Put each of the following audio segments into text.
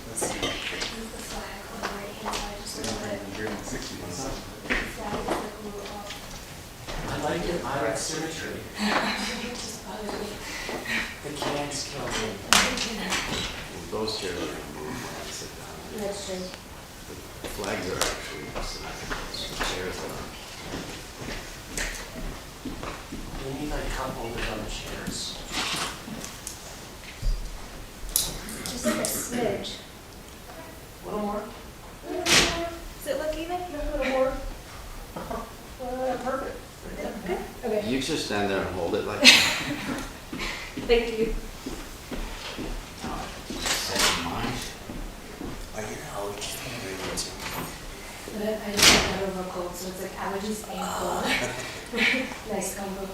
Let's see. Move the flag on the right hand side just a little bit. You're in the 60s. The flag is like a little off. I like it. I like symmetry. It just bothers me. The cans kill me. Those chairs are going to move when I sit down. That's true. The flags are actually symmetrical. The chairs are. We need like cup holders on the chairs. Just like a smidge. A little more. Does it look even? A little more. Perfect. Okay. You just stand there and hold it like that. Thank you. Second mind. Are you allergic to it? But I just got over a cold, so it's like allergies and cold. Nice combo.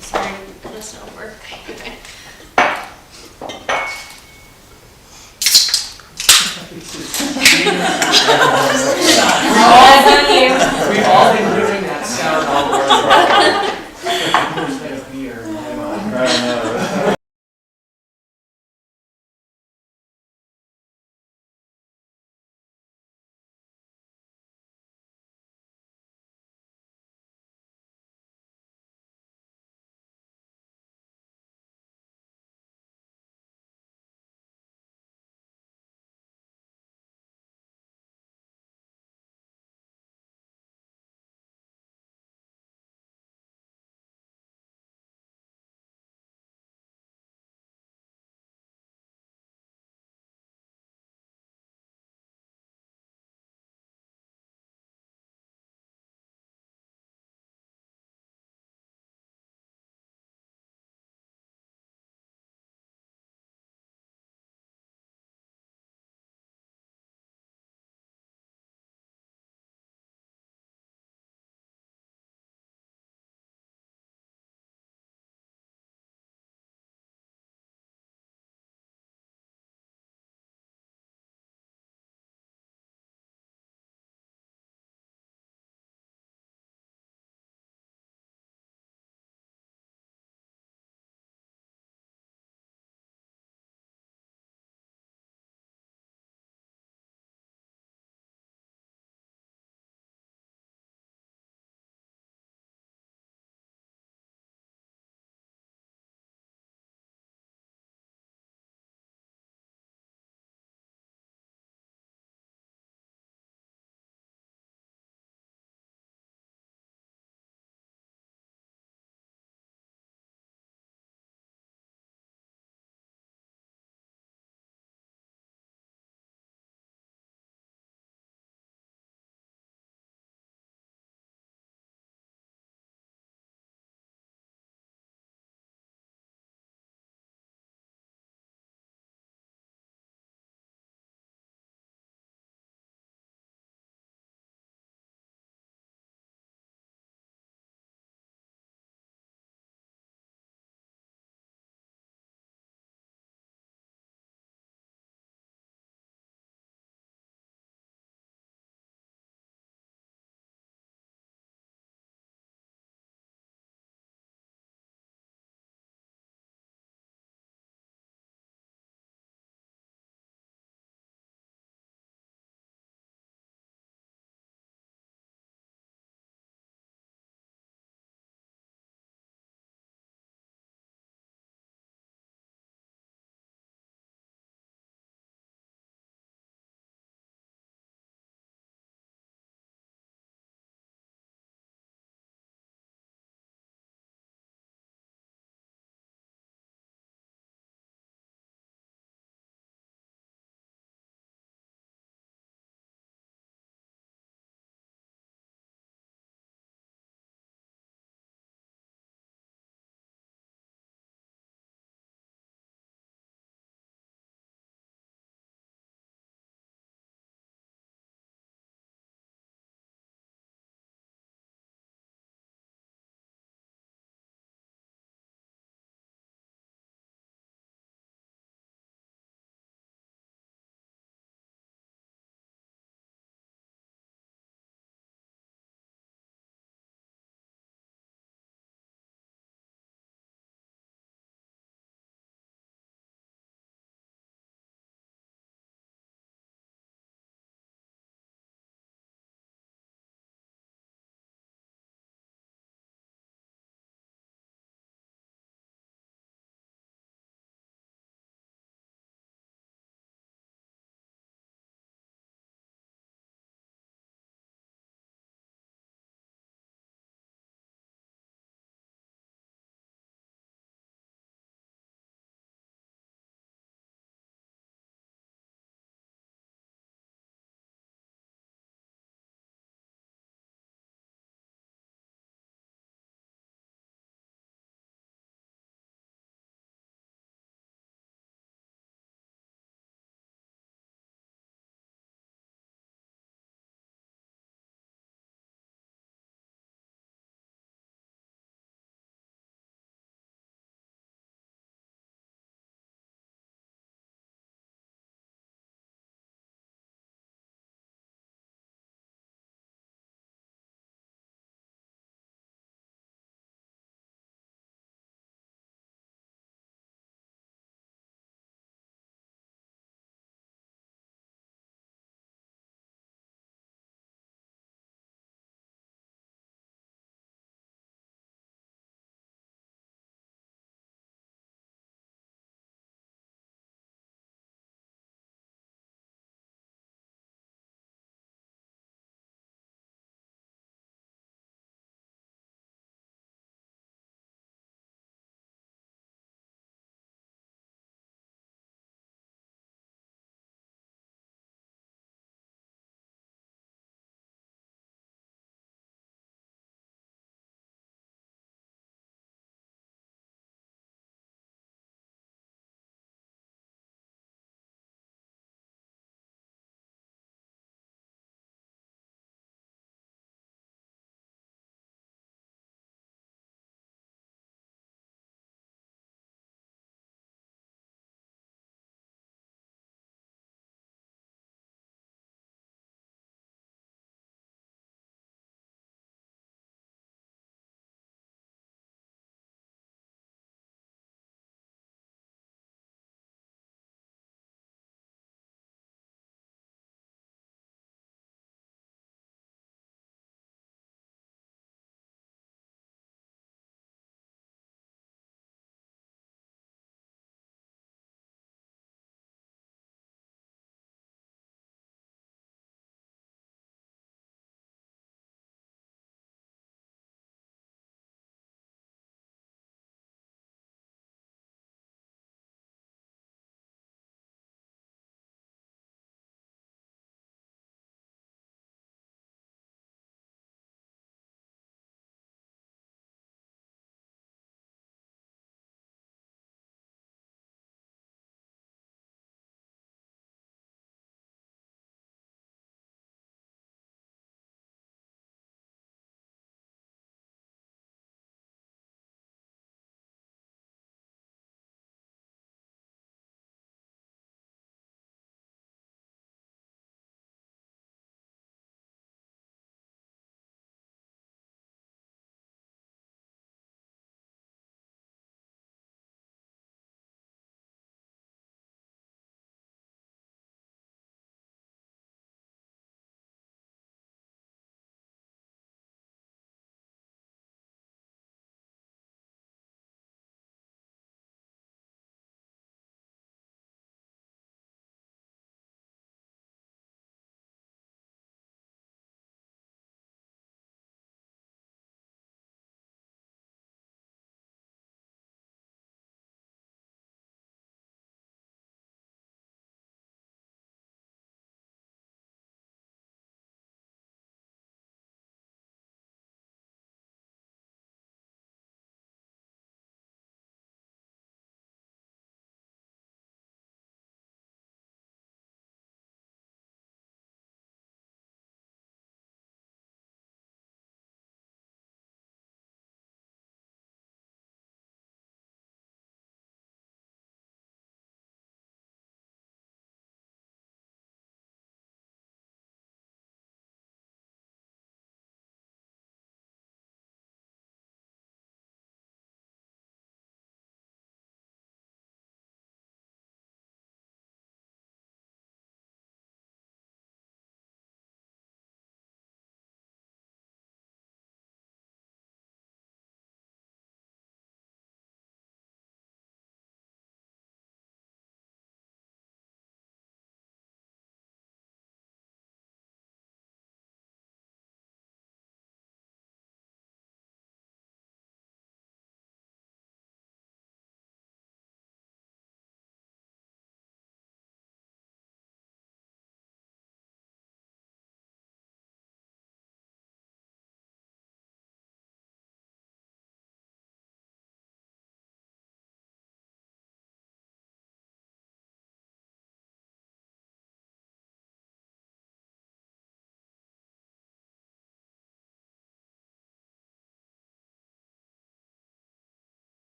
Sorry, this don't work. We've all been doing that sound all over. There's been a beer.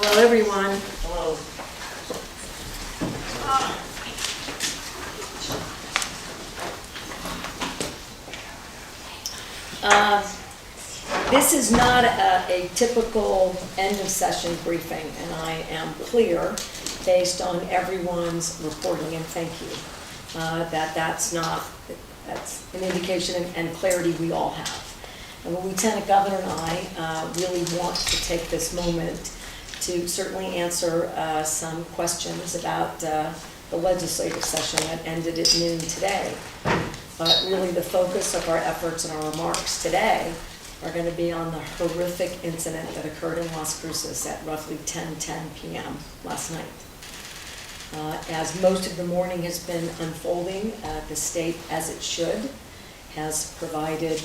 Hello, everyone. Hello. This is not a typical end of session briefing, and I am clear, based on everyone's reporting, and thank you, that's an indication and clarity we all have. And the Lieutenant Governor and I really want to take this moment to certainly answer some questions about the legislative session that ended at noon today. But really the focus of our efforts and our remarks today are going to be on the horrific incident that occurred in Las Cruces at roughly 10:10 p.m. last night. As most of the morning has been unfolding, the state, as it should, has provided,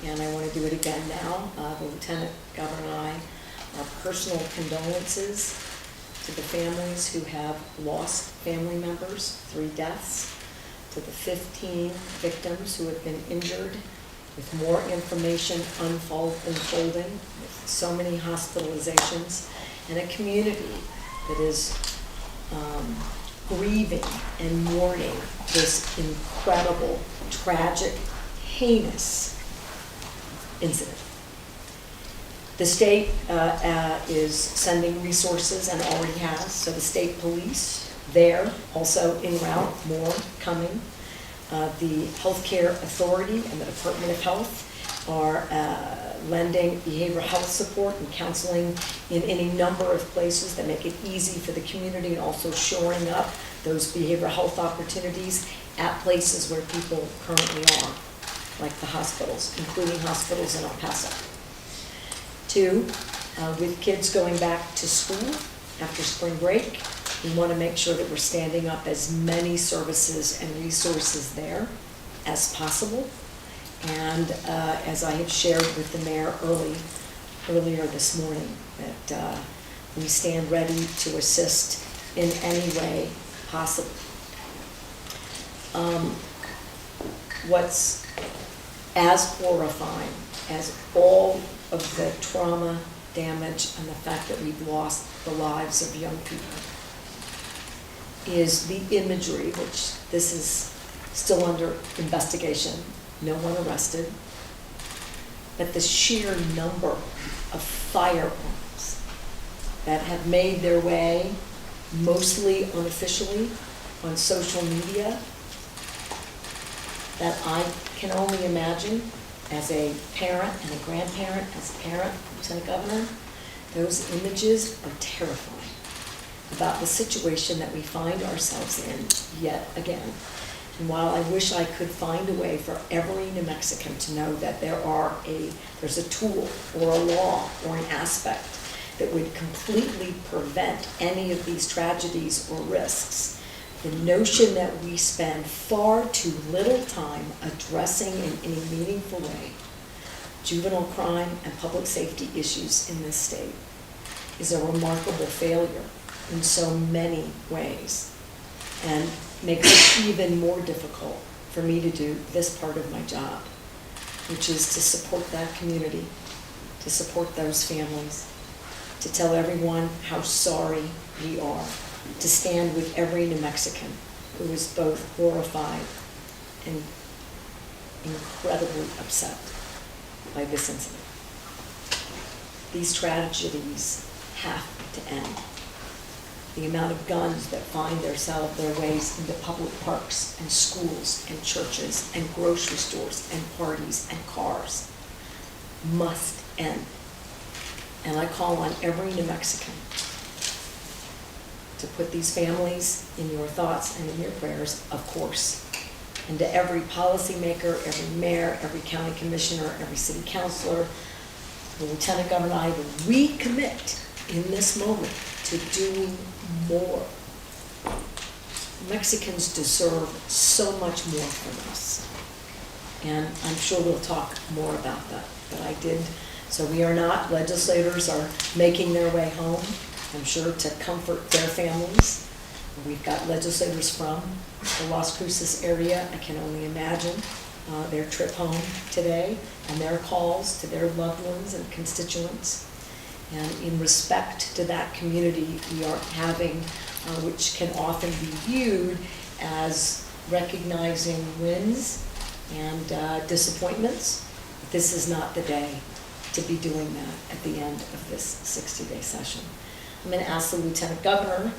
and I want to do it again now, the Lieutenant Governor and I, our personal condolences to the families who have lost family members, 3 deaths, to the 15 victims who have been injured, with more information unfolding, with so many hospitalizations, and a community that is grieving and mourning this incredible, tragic, heinous incident. The state is sending resources and already has, so the state police there, also en route, more coming. The Healthcare Authority and the Department of Health are lending behavioral health support and counseling in any number of places that make it easy for the community, and also shoring up those behavioral health opportunities at places where people currently are, like the hospitals, including hospitals in El Paso. 2, with kids going back to school after spring break, we want to make sure that we're standing up as many services and resources there as possible. And as I have shared with the mayor earlier this morning, that we stand ready to assist in any way possible. What's as horrifying as all of the trauma, damage, and the fact that we've lost the lives of young people is the imagery, which this is still under investigation, no one arrested, but the sheer number of firearms that have made their way, mostly unofficially, on social media, that I can only imagine as a parent and a grandparent, as a parent, Lieutenant Governor, those images are terrifying about the situation that we find ourselves in yet again. And while I wish I could find a way for every New Mexican to know that there's a tool or a law or an aspect that would completely prevent any of these tragedies or risks, the notion that we spend far too little time addressing in any meaningful way juvenile crime and public safety issues in this state is a remarkable failure in so many ways, and makes it even more difficult for me to do this part of my job, which is to support that community, to support those families, to tell everyone how sorry we are, to stand with every New Mexican who is both horrified and incredibly upset by this incident. These tragedies have to end. The amount of guns that find their ways into public parks and schools and churches and grocery stores and parties and cars must end. And I call on every New Mexican to put these families in your thoughts and in your prayers, of course. And to every policymaker, every mayor, every county commissioner, every city councilor, the Lieutenant Governor and I recommit in this moment to doing more. Mexicans deserve so much more from us. And I'm sure we'll talk more about that, but I did. So we are not, legislators are making their way home, I'm sure, to comfort their families. We've got legislators from the Las Cruces area. I can only imagine their trip home today and their calls to their loved ones and constituents. And in respect to that community, we are having, which can often be viewed as recognizing wins and disappointments. This is not the day to be doing that at the end of this 60-day session. I'm going to ask the Lieutenant Governor,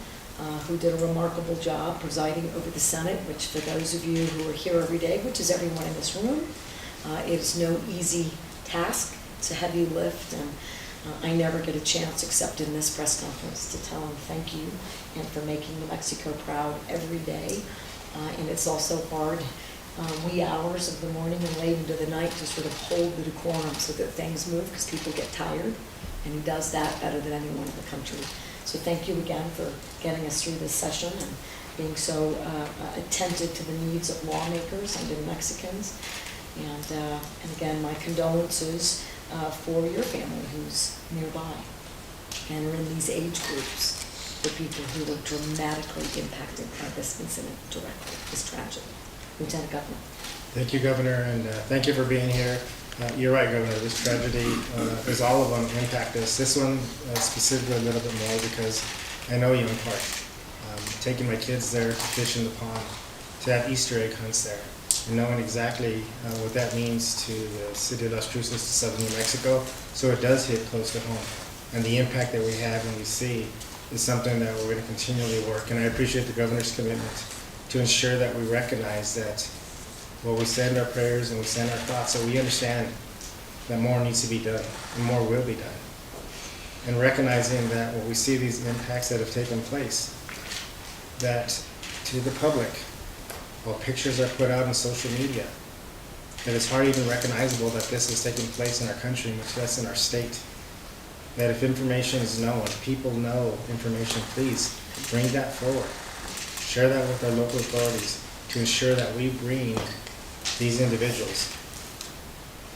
who did a remarkable job presiding over the Senate, which for those of you who are here every day, which is everyone in this room, it is no easy task. It's a heavy lift, and I never get a chance, except in this press conference, to tell him thank you and for making New Mexico proud every day. And it's also hard, wee hours of the morning and late into the night, to sort of hold the decorum so that things move, because people get tired, and he does that better than anyone in the country. So thank you again for getting us through this session and being so attentive to the needs of lawmakers and New Mexicans. And again, my condolences for your family who's nearby and are in these age groups, the people who were dramatically impacted by this incident directly, this tragedy. Lieutenant Governor. Thank you, Governor, and thank you for being here. You're right, Governor, this tragedy, as all of them impact us. This one specifically a little bit more because I know you in part. Taking my kids there to fish in the pond, to have Easter egg hunts there, and knowing exactly what that means to the city of Las Cruces, to southern New Mexico, so it does hit close to home. And the impact that we have and we see is something that we're going to continually work. And I appreciate the Governor's commitment to ensure that we recognize that well, we send our prayers and we send our thoughts, so we understand that more needs to be done and more will be done. And recognizing that when we see these impacts that have taken place, that to the public, while pictures are put out on social media, that it's hardly even recognizable that this is taking place in our country, much less in our state. That if information is known, if people know information, please bring that forward. Share that with our local authorities to ensure that we bring these individuals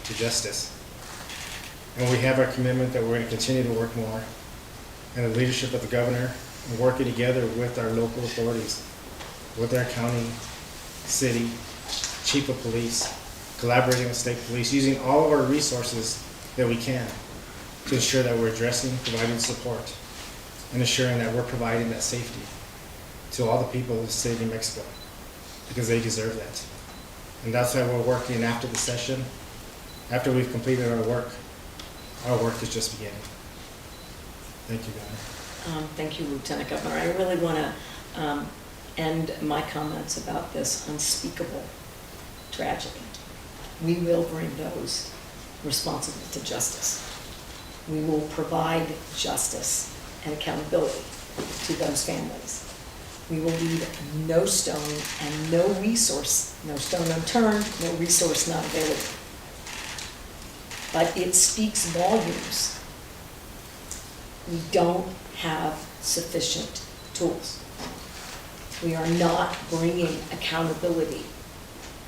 to justice. And we have our commitment that we're going to continue to work more, and the leadership of the governor, and working together with our local authorities, with our county, city, chief of police, collaborating with state police, using all of our resources that we can to ensure that we're addressing, providing support, and ensuring that we're providing that safety to all the people of the state of New Mexico, because they deserve that. And that's why we're working after the session. After we've completed our work is just beginning. Thank you, Governor. Thank you, Lieutenant Governor. I really want to end my comments about this unspeakable tragedy. We will bring those responsible to justice. We will provide justice and accountability to those families. We will leave no stone and no resource, no stone unturned, no resource not available. But it speaks volumes. We don't have sufficient tools. We are not bringing accountability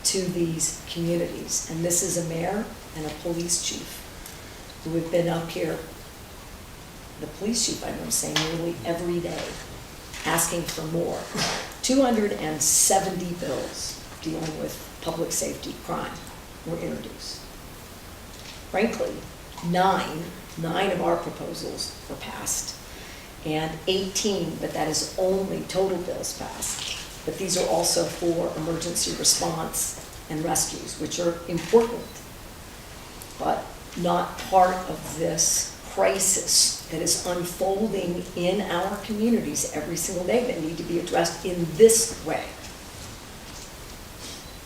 to these communities. And this is a mayor and a police chief who have been up here, the police chief, I want to say, nearly every day, asking for more. 270 bills dealing with public safety crime were introduced. Frankly, nine of our proposals were passed, and 18, but that is only total bills passed. But these are also for emergency response and rescues, which are important, but not part of this crisis that is unfolding in our communities every single day that need to be addressed in this way.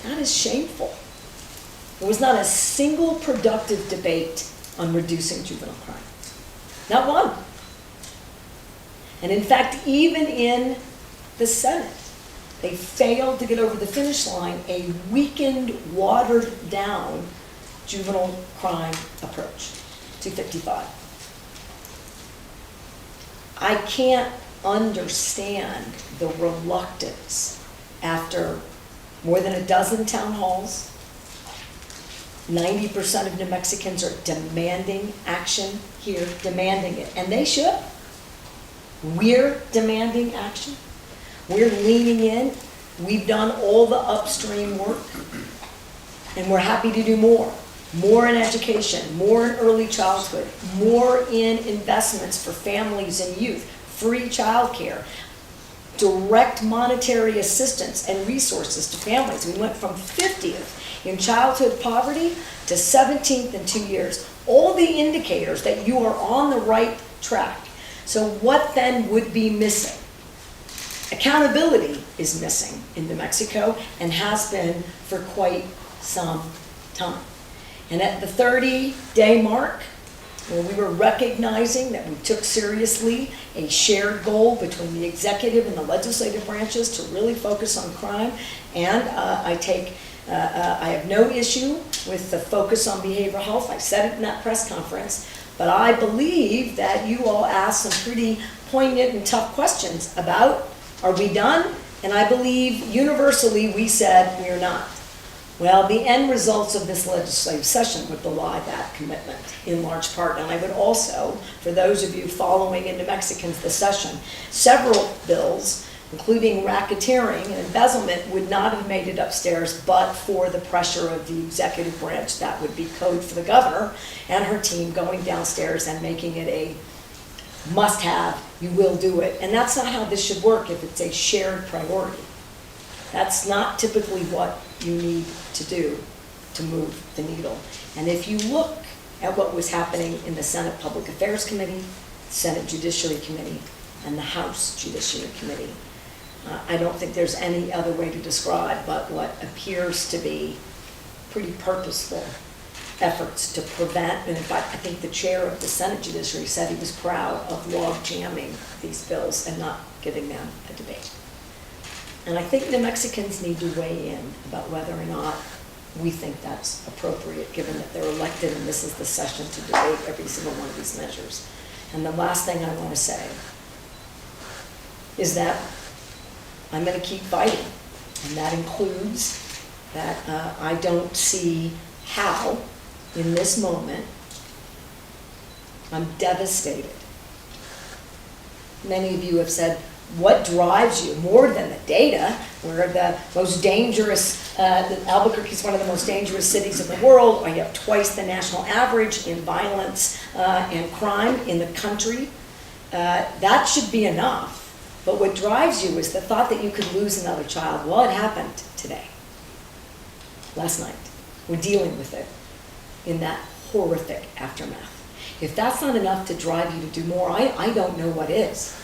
That is shameful. There was not a single productive debate on reducing juvenile crime. Not one. And in fact, even in the Senate, they failed to get over the finish line a weakened, watered down juvenile crime approach, 255. I can't understand the reluctance after more than a dozen town halls. 90% of New Mexicans are demanding action here, demanding it, and they should. We're demanding action. We're leaning in. We've done all the upstream work, and we're happy to do more. more in education, more in early childhood, more in investments for families and youth, free childcare, direct monetary assistance and resources to families. We went from 50th in childhood poverty to 17th in 2 years. All the indicators that you are on the right track. So what then would be missing? Accountability is missing in New Mexico and has been for quite some time. And at the 30-day mark, where we were recognizing that we took seriously a shared goal between the executive and the legislative branches to really focus on crime, and I have no issue with the focus on behavioral health. I said it in that press conference, but I believe that you all asked some pretty poignant and tough questions about, are we done? And I believe universally we said we are not. Well, the end results of this legislative session would belie that commitment in large part. And I would also, for those of you following in New Mexicans the session, several bills, including racketeering and embezzlement, would not have made it upstairs but for the pressure of the executive branch. That would be code for the governor and her team going downstairs and making it a must-have. You will do it. And that's not how this should work if it's a shared priority. That's not typically what you need to do to move the needle. And if you look at what was happening in the Senate Public Affairs Committee, Senate Judiciary Committee, and the House Judiciary Committee, I don't think there's any other way to describe but what appears to be pretty purposeful efforts to prevent, and in fact, I think the chair of the Senate Judiciary said he was proud of log jamming these bills and not giving them a debate. And I think New Mexicans need to weigh in about whether or not we think that's appropriate, given that they're elected and this is the session to debate every single one of these measures. And the last thing I want to say is that I'm going to keep fighting. And that includes that I don't see how, in this moment, I'm devastated. Many of you have said, what drives you more than the data? We're the most dangerous, Albuquerque is one of the most dangerous cities in the world. We have twice the national average in violence and crime in the country. That should be enough. But what drives you is the thought that you could lose another child. Well, it happened today, last night. We're dealing with it in that horrific aftermath. If that's not enough to drive you to do more, I don't know what is.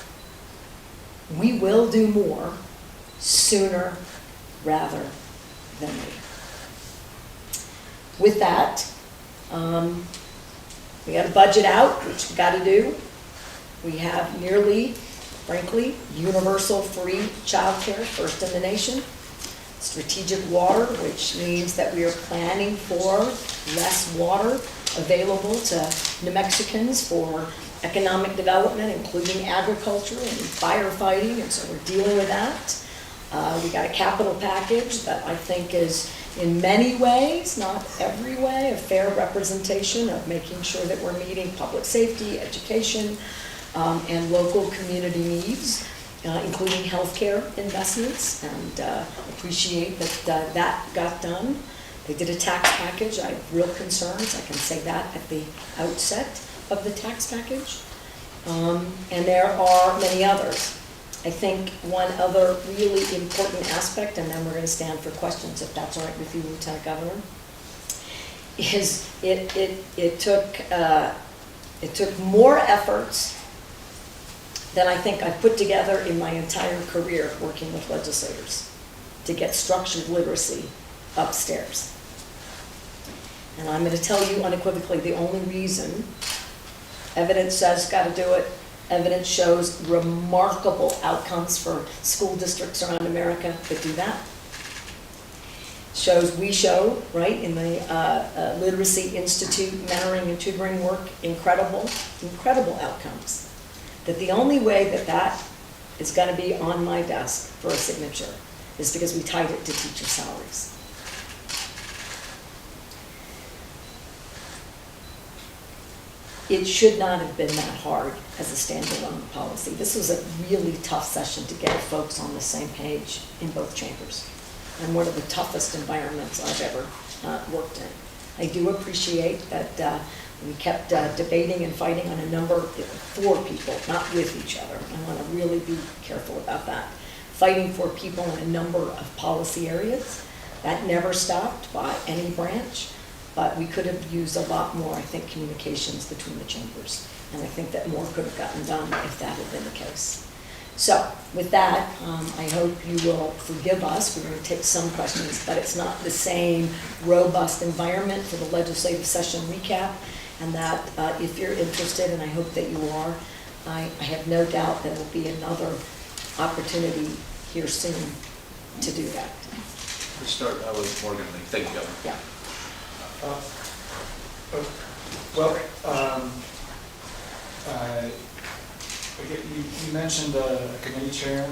We will do more sooner rather than later. With that, we got a budget out, which we got to do. We have nearly, frankly, universal free childcare, first in the nation. Strategic water, which means that we are planning for less water available to New Mexicans for economic development, including agriculture and firefighting, and so we're dealing with that. We got a capital package that I think is in many ways, not every way, a fair representation of making sure that we're meeting public safety, education, and local community needs, including healthcare investments, and appreciate that that got done. They did a tax package. I have real concerns. I can say that at the outset of the tax package. And there are many others. I think one other really important aspect, and then we're going to stand for questions if that's all right with you, Lieutenant Governor, is it took more efforts than I think I've put together in my entire career working with legislators to get structured literacy upstairs. And I'm going to tell you unequivocally the only reason evidence says got to do it, evidence shows remarkable outcomes for school districts around America that do that. We show, right, in the Literacy Institute mentoring and tutoring work, incredible outcomes. That the only way that that is going to be on my desk for a signature is because we tied it to teacher salaries. It should not have been that hard as a standalone policy. This was a really tough session to get folks on the same page in both chambers, and one of the toughest environments I've ever worked in. I do appreciate that we kept debating and fighting on a number for people, not with each other. I want to really be careful about that. Fighting for people in a number of policy areas. That never stopped by any branch, but we could have used a lot more, I think, communications between the chambers. And I think that more could have gotten done if that had been the case. So with that, I hope you will forgive us. We're going to take some questions, but it's not the same robust environment for the legislative session recap. And that if you're interested, and I hope that you are, I have no doubt there will be another opportunity here soon to do that. Let's start with Morgan Lee. Thank you, Governor. Yeah. You mentioned a committee chair,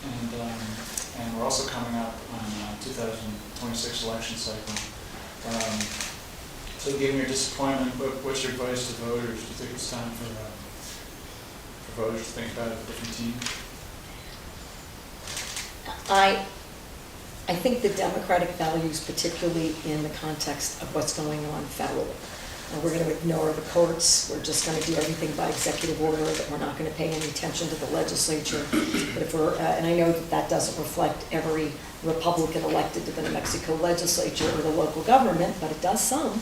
and we're also coming up on 2026 election cycle. So given your disappointment, what's your advice to voters? Do you think it's time for voters to think about a different team? I think the democratic values, particularly in the context of what's going on federally. And we're going to ignore the courts. We're just going to do everything by executive order, that we're not going to pay any attention to the legislature. But if we're, and I know that that doesn't reflect every Republican elected to the New Mexico legislature or the local government, but it does some.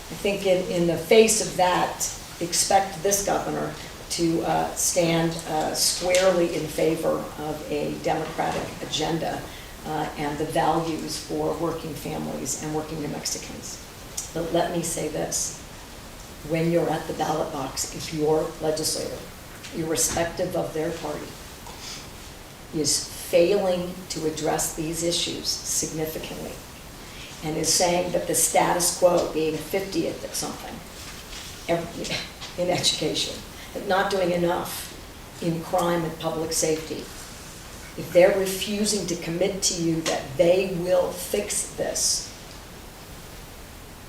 I think in the face of that, expect this governor to stand squarely in favor of a democratic agenda and the values for working families and working New Mexicans. But let me say this, when you're at the ballot box, if your legislator, irrespective of their party, is failing to address these issues significantly and is saying that the status quo, being 50th at something in education, but not doing enough in crime and public safety, if they're refusing to commit to you that they will fix this,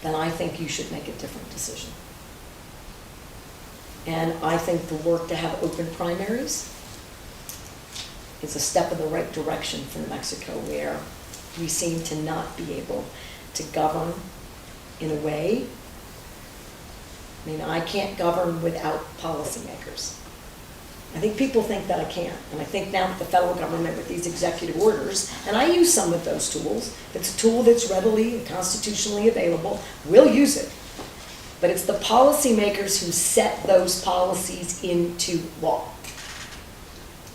then I think you should make a different decision. And I think the work to have open primaries is a step in the right direction for New Mexico, where we seem to not be able to govern in a way. I mean, I can't govern without policymakers. I think people think that I can't. And I think now that the federal government with these executive orders, and I use some of those tools, if it's a tool that's readily and constitutionally available, we'll use it. But it's the policymakers who set those policies into law.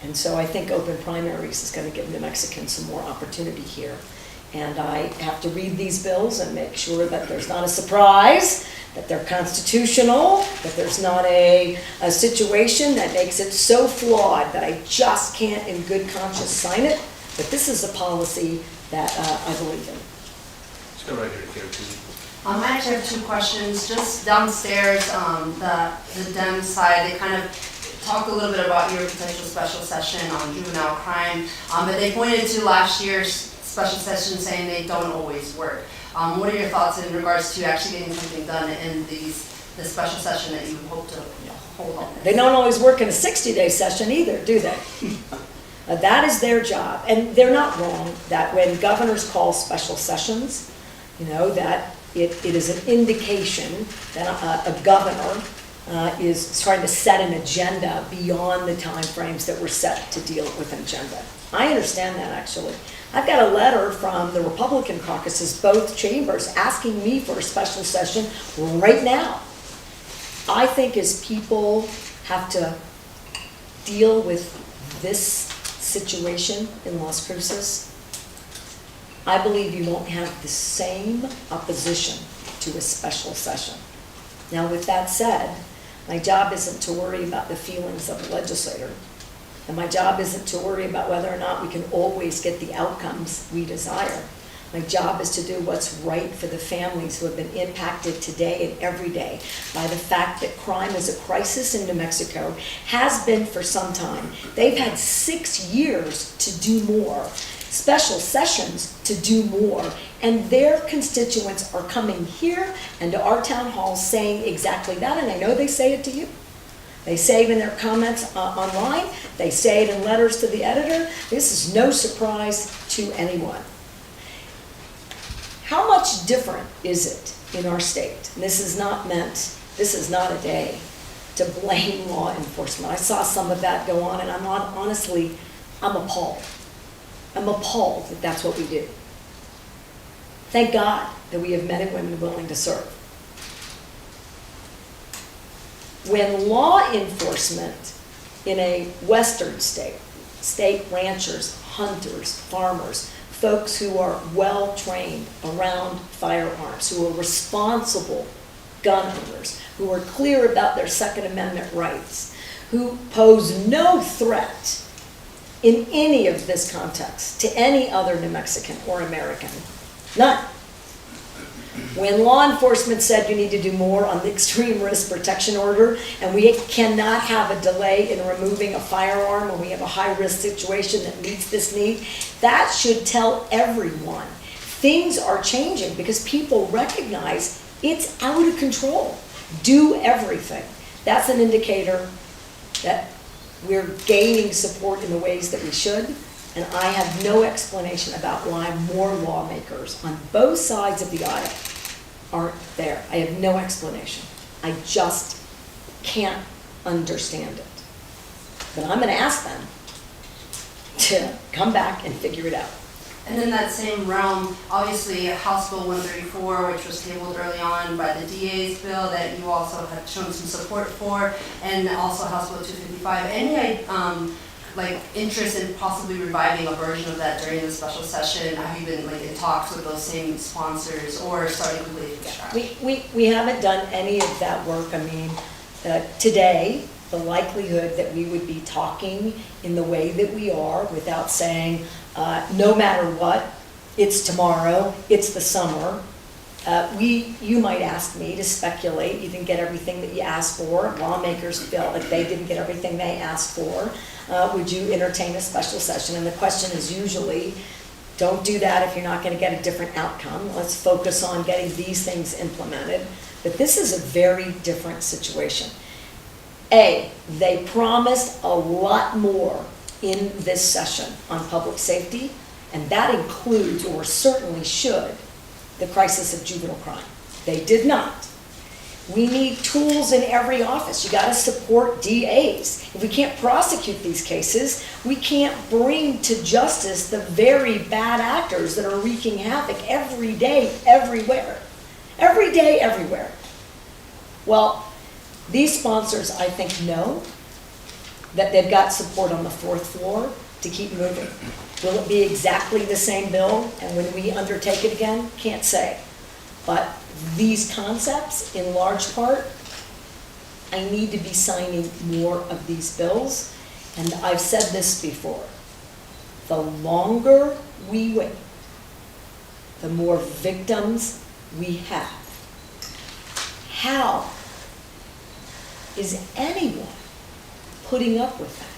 And so I think open primaries is going to give New Mexicans some more opportunity here. And I have to read these bills and make sure that there's not a surprise, that they're constitutional, that there's not a situation that makes it so flawed that I just can't in good conscience sign it. But this is a policy that I believe in. Let's go right here to Katie. I actually have two questions. Just downstairs, the Dem side, they kind of talked a little bit about your potential special session on juvenile crime, but they pointed to last year's special session saying they don't always work. What are your thoughts in regards to actually getting something done in the special session that you hope to hold on? They don't always work in a 60-day session either, do they? That is their job. And they're not wrong that when governors call special sessions, you know, that it is an indication that a governor is trying to set an agenda beyond the timeframes that were set to deal with an agenda. I understand that, actually. I've got a letter from the Republican caucuses, both chambers, asking me for a special session right now. I think as people have to deal with this situation in Las Cruces, I believe you won't have the same opposition to a special session. Now, with that said, my job isn't to worry about the feelings of the legislator. And my job isn't to worry about whether or not we can always get the outcomes we desire. My job is to do what's right for the families who have been impacted today and every day by the fact that crime is a crisis in New Mexico, has been for some time. They've had 6 years to do more, special sessions to do more, and their constituents are coming here and to our town halls saying exactly that, and I know they say it to you. They say it in their comments online. They say it in letters to the editor. This is no surprise to anyone. How much different is it in our state? And this is not a day to blame law enforcement. I saw some of that go on, and honestly, I'm appalled. I'm appalled that that's what we do. Thank God that we have men and women willing to serve. When law enforcement in a western state ranchers, hunters, farmers, folks who are well-trained around firearms, who are responsible gun owners, who are clear about their Second Amendment rights, who pose no threat in any of this context to any other New Mexican or American. None. When law enforcement said you need to do more on the extreme risk protection order, and we cannot have a delay in removing a firearm when we have a high-risk situation that meets this need, that should tell everyone things are changing because people recognize it's out of control. Do everything. That's an indicator that we're gaining support in the ways that we should, and I have no explanation about why more lawmakers on both sides of the aisle aren't there. I have no explanation. I just can't understand it. But I'm going to ask them to come back and figure it out. And in that same realm, obviously House Bill 134, which was tabled early on by the DA's bill that you also had shown some support for, and also House Bill 255. Any interest in possibly reviving a version of that during the special session? Have you been in talks with those same sponsors or starting completely from scratch? We haven't done any of that work. I mean, today, the likelihood that we would be talking in the way that we are without saying, no matter what, it's tomorrow, it's the summer. You might ask me to speculate. You didn't get everything that you asked for. Lawmakers felt like they didn't get everything they asked for. Would you entertain a special session? And the question is usually, don't do that if you're not going to get a different outcome. Let's focus on getting these things implemented. But this is a very different situation. They promised a lot more in this session on public safety, and that includes, or certainly should, the crisis of juvenile crime. They did not. We need tools in every office. You got to support DAs. If we can't prosecute these cases, we can't bring to justice the very bad actors that are wreaking havoc every day, everywhere. Every day, everywhere. Well, these sponsors, I think, know that they've got support on the fourth floor to keep moving. Will it be exactly the same bill? And when we undertake it again, can't say. But these concepts, in large part, I need to be signing more of these bills. And I've said this before. The longer we wait, the more victims we have. How is anyone putting up with that?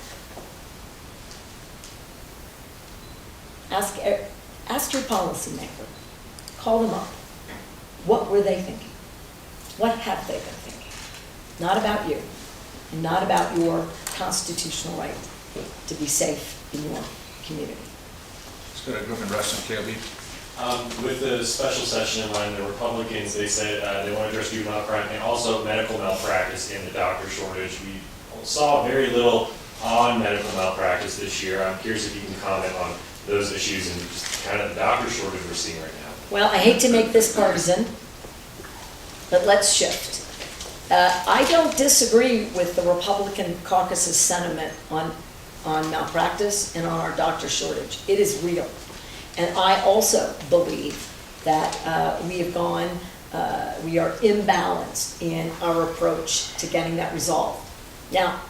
Ask your policymaker. Call them up. What were they thinking? What have they been thinking? Not about you, and not about your constitutional right to be safe in your community. Let's go to Lujan Grisham, KLB. With the special session in mind, the Republicans, they said they want to address juvenile crime and also medical malpractice in the doctor shortage. We saw very little on medical malpractice this year. I'm curious if you can comment on those issues and just kind of the doctor shortage we're seeing right now. Well, I hate to make this partisan, but let's shift. I don't disagree with the Republican caucus's sentiment on malpractice and on our doctor shortage. It is real. And I also believe that we are imbalanced in our approach to getting that resolved. Now,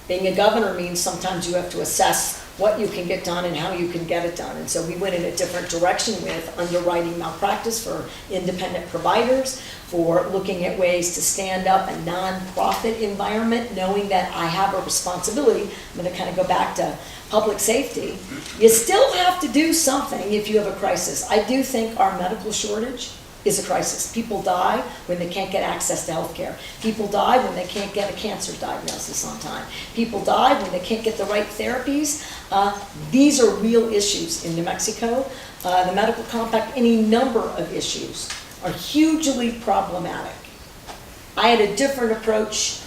being a governor means sometimes you have to assess what you can get done and how you can get it done. And so we went in a different direction with underwriting malpractice for independent providers, for looking at ways to stand up a nonprofit environment, knowing that I have a responsibility. I'm going to kind of go back to public safety. You still have to do something if you have a crisis. I do think our medical shortage is a crisis. People die when they can't get access to health care. People die when they can't get a cancer diagnosis on time. People die when they can't get the right therapies. These are real issues in New Mexico. The medical compact, any number of issues are hugely problematic. I had a different approach,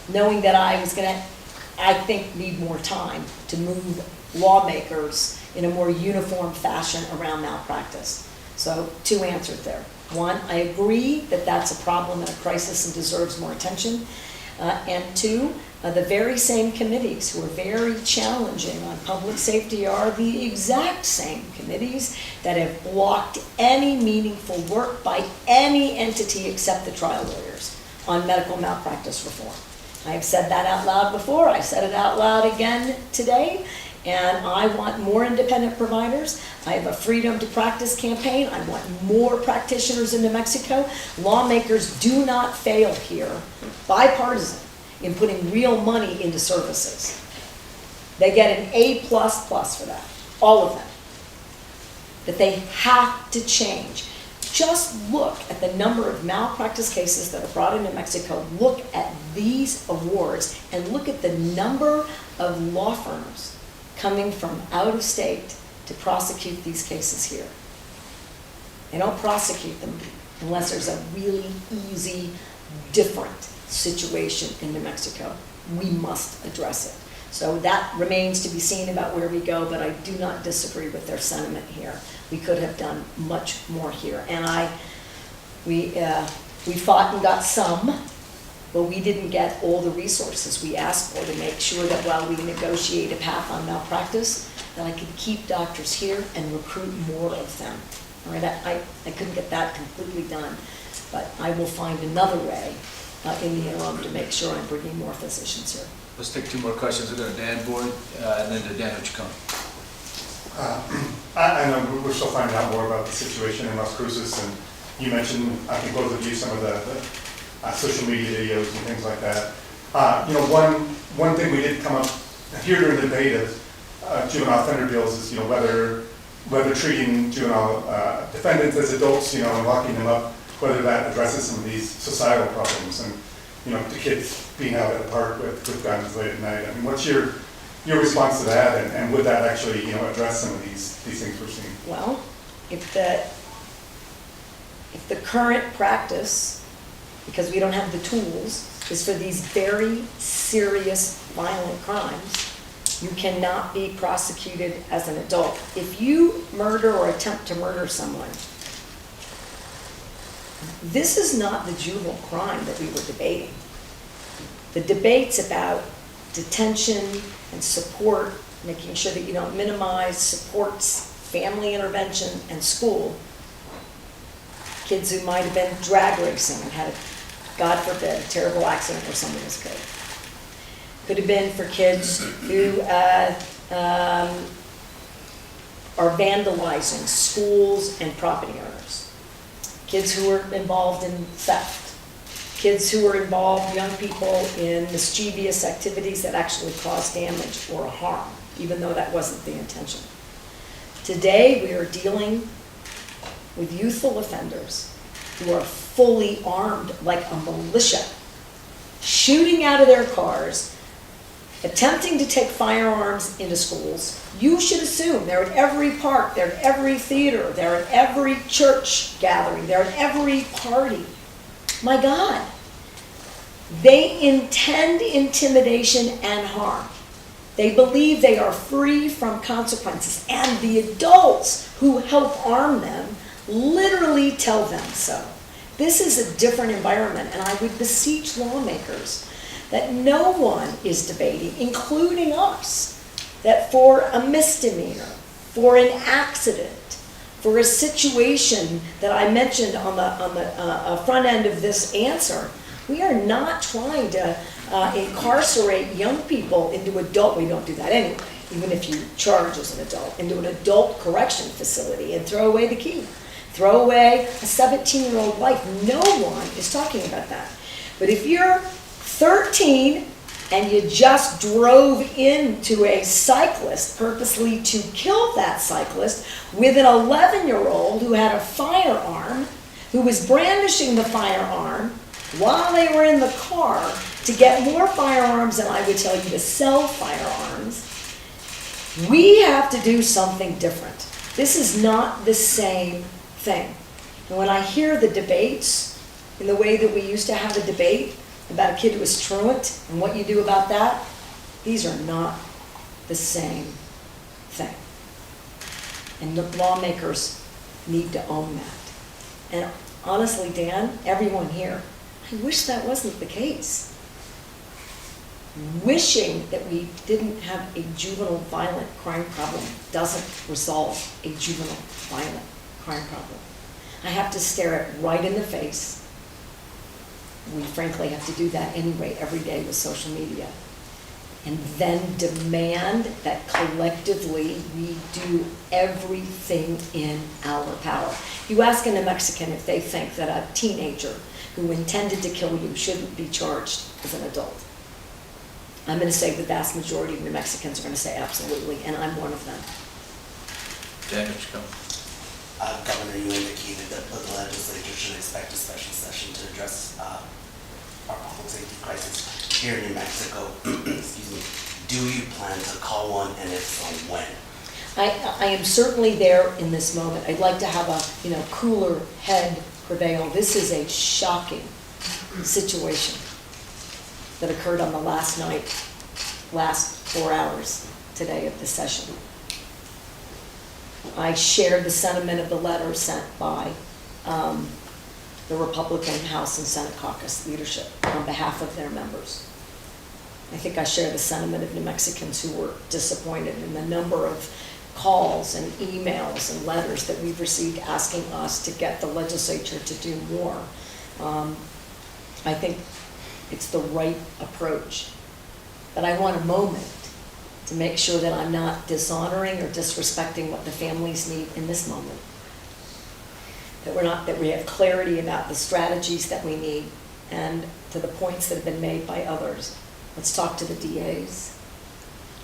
knowing that I was going to, I think, need more time to move lawmakers in a more uniform fashion around malpractice. So 2 answers there. 1, I agree that that's a problem and a crisis and deserves more attention. And 2, the very same committees who are very challenging on public safety are the exact same committees that have blocked any meaningful work by any entity except the trial lawyers on medical malpractice reform. I have said that out loud before. I said it out loud again today. And I want more independent providers. I have a Freedom to Practice campaign. I want more practitioners in New Mexico. Lawmakers do not fail here, bipartisan, in putting real money into services. They get an A++ for that, all of them. That they have to change. Just look at the number of malpractice cases that are brought in New Mexico. Look at these awards and look at the number of law firms coming from out of state to prosecute these cases here. They don't prosecute them unless there's a really easy, different situation in New Mexico. We must address it. So that remains to be seen about where we go, but I do not disagree with their sentiment here. We could have done much more here. And we fought and got some, but we didn't get all the resources we asked for to make sure that while we negotiate a path on malpractice, that I could keep doctors here and recruit more of them. All right, I couldn't get that completely done, but I will find another way in the interim to make sure I'm bringing more physicians here. Let's take 2 more questions. We'll go to Dan Boyd, and then to Dan Ochacon. I know we're still finding out more about the situation in Las Cruces, and you mentioned, I think both of you, some of the social media videos and things like that. One thing we did come up here during the debate of juvenile offender bills is, whether treating juvenile defendants as adults, and locking them up, whether that addresses some of these societal problems, and the kids being out at the park with guns late at night. I mean, what's your response to that, and would that actually address some of these things we're seeing? Well, if the current practice, because we don't have the tools, is for these very serious violent crimes, you cannot be prosecuted as an adult. If you murder or attempt to murder someone, this is not the juvenile crime that we were debating. The debate's about detention and support, making sure that you don't minimize, supports family intervention and school. Kids who might have been drag racing and had, God forbid, a terrible accident where someone was killed. Could have been for kids who are vandalizing schools and property owners. Kids who are involved in theft. Kids who are involved, young people, in mischievous activities that actually cause damage or harm, even though that wasn't the intention. Today, we are dealing with youthful offenders who are fully armed like a militia, shooting out of their cars, attempting to take firearms into schools. You should assume they're at every park, they're at every theater, they're at every church gathering, they're at every party. My God. They intend intimidation and harm. They believe they are free from consequences, and the adults who help arm them literally tell them so. This is a different environment, and I would beseech lawmakers that no one is debating, including us, that for a misdemeanor, for an accident, for a situation that I mentioned on the front end of this answer, we are not trying to incarcerate young people into adult, we don't do that anyway, even if you charge as an adult, into an adult correction facility and throw away the key. Throw away a 17-year-old life. No one is talking about that. But if you're 13 and you just drove into a cyclist purposely to kill that cyclist with an 11-year-old who had a firearm, who was brandishing the firearm while they were in the car to get more firearms, and I would tell you to sell firearms, We have to do something different. This is not the same thing. And when I hear the debates, in the way that we used to have the debate about a kid who was truant and what you do about that, these are not the same thing. And the lawmakers need to own that. And honestly, Dan, everyone here, I wish that wasn't the case. Wishing that we didn't have a juvenile violent crime problem doesn't resolve a juvenile violent crime problem. I have to stare it right in the face. We frankly have to do that anyway every day with social media. And then demand that collectively we do everything in our power. You ask a New Mexican if they think that a teenager who intended to kill you shouldn't be charged as an adult. I'm going to say the vast majority of New Mexicans are going to say absolutely, and I'm one of them. Dan, would you come? Governor, you indicated that the legislature should expect a special session to address our public safety crisis here in New Mexico. Excuse me. Do you plan to call one, and if so, when? I am certainly there in this moment. I'd like to have a cooler head prevail. This is a shocking situation that occurred on the last 4 hours today of the session. I shared the sentiment of the letter sent by the Republican House and Senate caucus leadership on behalf of their members. I think I share the sentiment of New Mexicans who were disappointed in the number of calls and emails and letters that we've received asking us to get the legislature to do more. I think it's the right approach. But I want a moment to make sure that I'm not dishonoring or disrespecting what the families need in this moment. That we have clarity about the strategies that we need, and to the points that have been made by others. Let's talk to the DAs.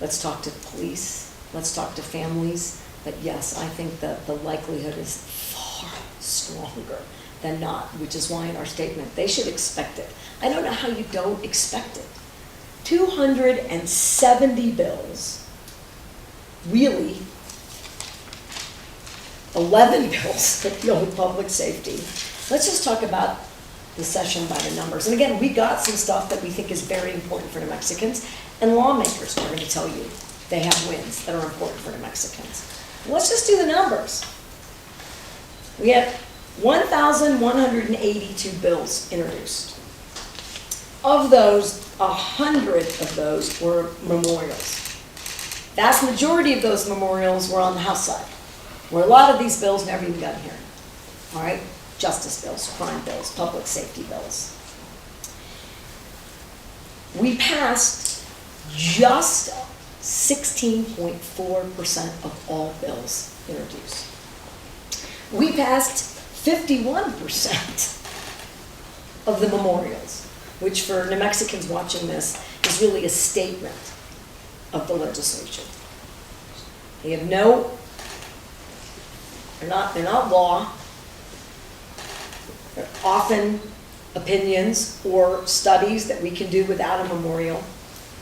Let's talk to the police. Let's talk to families. But yes, I think that the likelihood is far stronger than not, which is why in our statement, they should expect it. I don't know how you don't expect it. 270 bills, really 11 bills that deal with public safety. Let's just talk about the session by the numbers. And again, we got some stuff that we think is very important for New Mexicans, and lawmakers are going to tell you they have wins that are important for New Mexicans. Let's just do the numbers. We had 1,182 bills introduced. Of those, 100 of those were memorials. Vast majority of those memorials were on the House side, where a lot of these bills never even got a hearing. All right? Justice bills, crime bills, public safety bills. We passed just 16.4% of all bills introduced. We passed 51% of the memorials, which for New Mexicans watching this is really a statement of the legislature. They have they're not law. They're often opinions or studies that we can do without a memorial.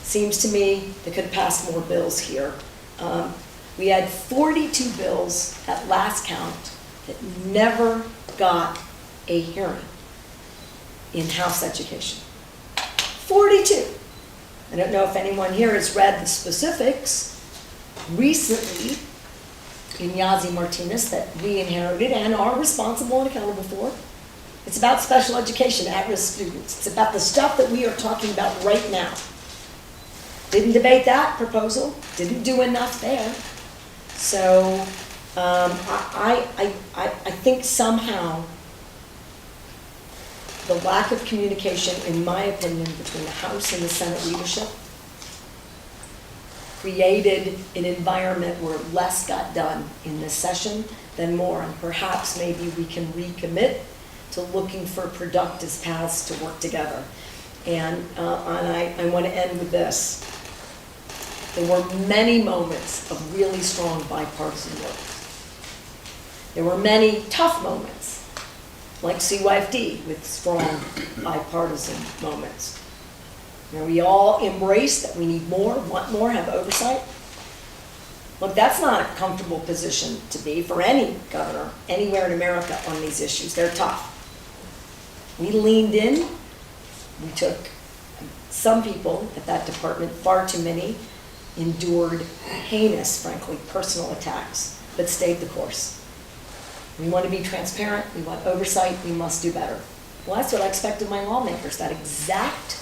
Seems to me they could have passed more bills here. We had 42 bills at last count that never got a hearing in House Education. 42. I don't know if anyone here has read the specifics recently in Yazzie Martinez that we inherited and are responsible and accountable for. It's about special education, at-risk students. It's about the stuff that we are talking about right now. Didn't debate that proposal, didn't do enough there. So I think somehow the lack of communication, in my opinion, between the House and the Senate leadership created an environment where less got done in this session than more. And perhaps maybe we can recommit to looking for productive paths to work together. And I want to end with this. There were many moments of really strong bipartisan work. There were many tough moments, like CYFD, with strong bipartisan moments. We all embrace that we need more, want more, have oversight. Look, that's not a comfortable position to be for any governor anywhere in America on these issues. They're tough. We leaned in. We took some people at that department, far too many, endured heinous, frankly, personal attacks, but stayed the course. We want to be transparent. We want oversight. We must do better. Well, that's what I expect of my lawmakers, that exact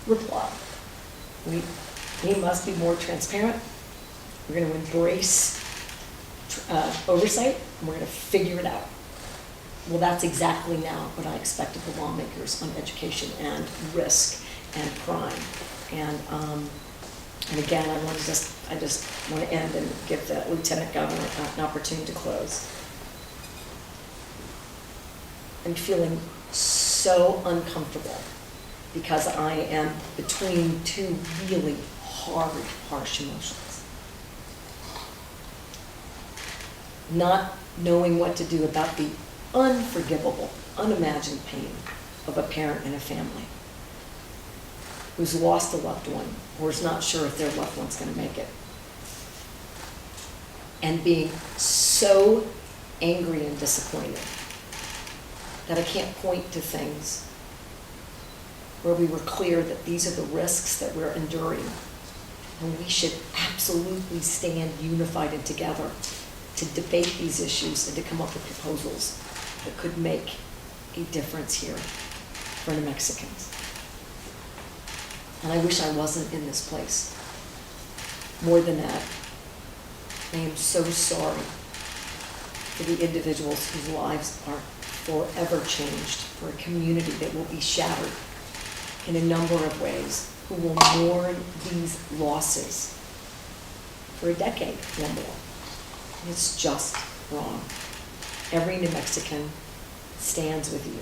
reply. We must be more transparent. We're going to embrace oversight, and we're going to figure it out. Well, that's exactly now what I expect of the lawmakers on education and risk and crime. And again, I just want to end and give the Lieutenant Governor an opportunity to close. I'm feeling so uncomfortable because I am between two really hard, harsh emotions. Not knowing what to do about the unforgivable, unimagined pain of a parent and a family who's lost a loved one or is not sure if their loved one's going to make it. And being so angry and disappointed that I can't point to things where we were clear that these are the risks that we're enduring. And we should absolutely stand unified and together to debate these issues and to come up with proposals that could make a difference here for New Mexicans. And I wish I wasn't in this place. More than that, I am so sorry for the individuals whose lives are forever changed, for a community that will be shattered in a number of ways, who will mourn these losses for a decade or more. It's just wrong. Every New Mexican stands with you,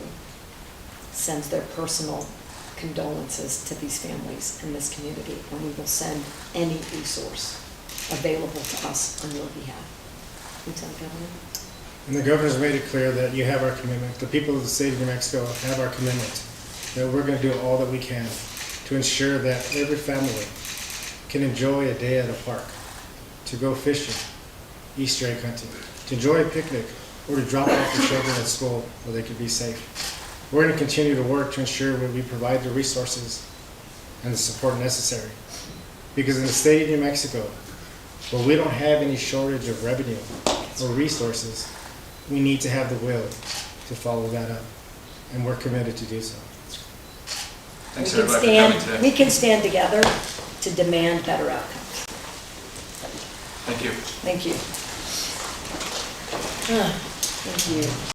sends their personal condolences to these families and this community, and we will send any resource available to us on your behalf. Lieutenant Governor? And the governor's made it clear that you have our commitment. The people of the state of New Mexico have our commitment, that we're going to do all that we can to ensure that every family can enjoy a day at a park, to go fishing, Easter egg hunting, to enjoy a picnic, or to drop off their children at school where they can be safe. We're going to continue to work to ensure that we provide the resources and the support necessary. Because in the state of New Mexico, where we don't have any shortage of revenue or resources, we need to have the will to follow that up. And we're committed to do so. Thanks everybody for coming today. We can stand together to demand better outcomes. Thank you. Thank you. Thank you.